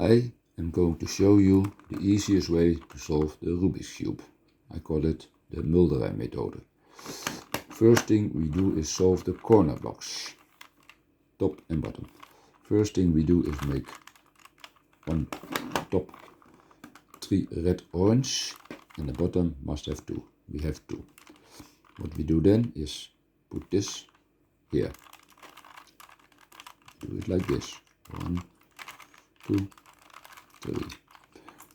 I am going to show you the easiest way to solve the Rubik's Cube. I call it the Mulderij methode. First thing we do is solve the corner blocks, top and bottom. First thing we do is make on top 3 red orange and the bottom must have 2. We have 2. What we do then is put this here. Do it like this. 1, 2, 3.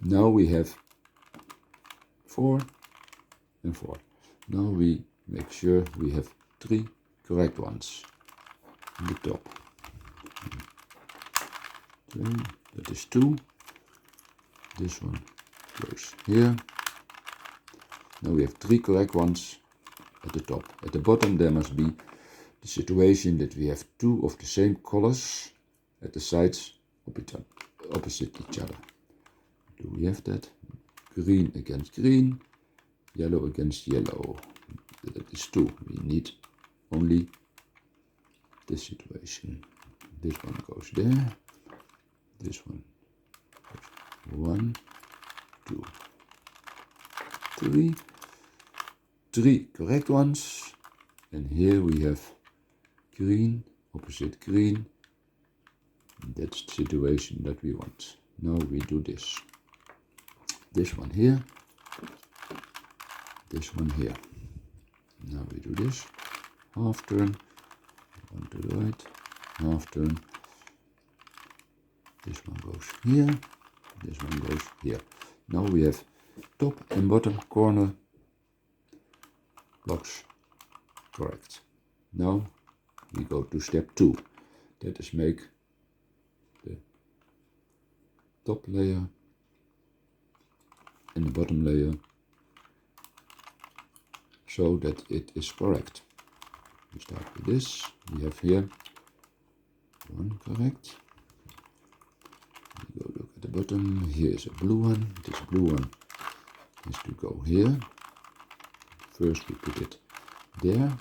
Now we have 4 and 4. Now we make sure we have 3 correct ones on the top. 3, that is 2. This one goes here. Now we have 3 correct ones at the top. At the bottom there must be the situation that we have 2 of the same colors at the sides opposite each other. Do we have that? Green against green, yellow against yellow. That is 2. We need only this situation. This one goes there. This one goes 1, 2, 3. 3 correct ones. And here we have green opposite green. That's the situation that we want. Now we do this. This one here. This one here. Now we do this. Half turn. One to the right. Half turn. This one goes here. This one goes here. Now we have top and bottom corner blocks correct. Now we go to step 2. That is make the top layer and the bottom layer so that it is correct. We start with this. We have here 1 correct. We go look at the bottom. Here is a blue one. This blue one has to go here. First we put it there.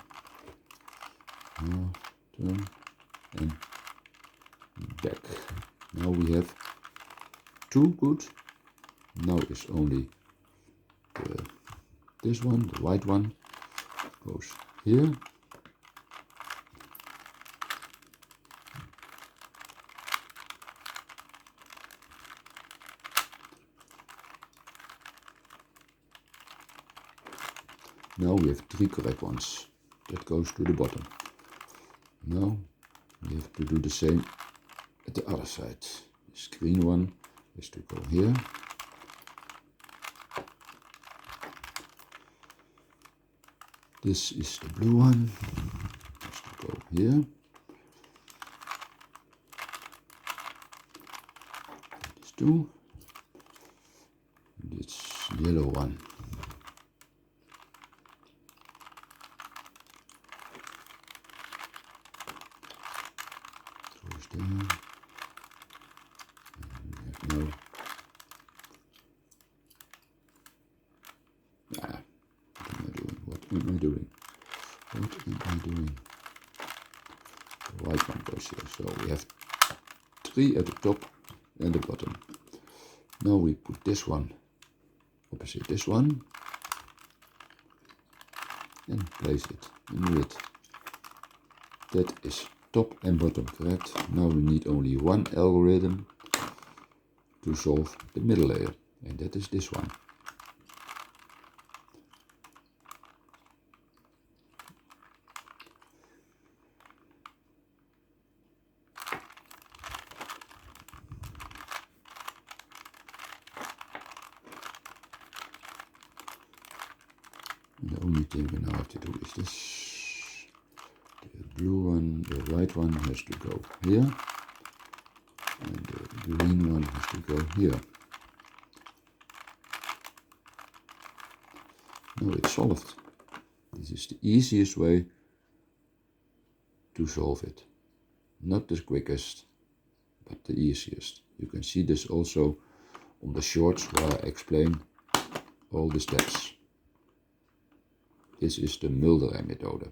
Now turn and back. Now we have 2 good. Now it's only this one, the white one, goes here. Now we have 3 correct ones. That goes to the bottom. Now we have to do the same at the other side. This green one is to go here. This is the blue one. Has to go here. This 2. This yellow one. Goes there. And we have no. What am I doing? The white one goes here. So we have 3 at the top and the bottom. Now we put this one opposite this one and place it in it. That is top and bottom correct. Now we need only one algorithm to solve the middle layer, and that is this one. The only thing we now have to do is this. The blue one, the white one has to go here. And the green one has to go here. Now it's solved. This is the easiest way to solve it. Not the quickest, but the easiest. You can see this also on the shorts where I explain all the steps. This is the Mulderij methode.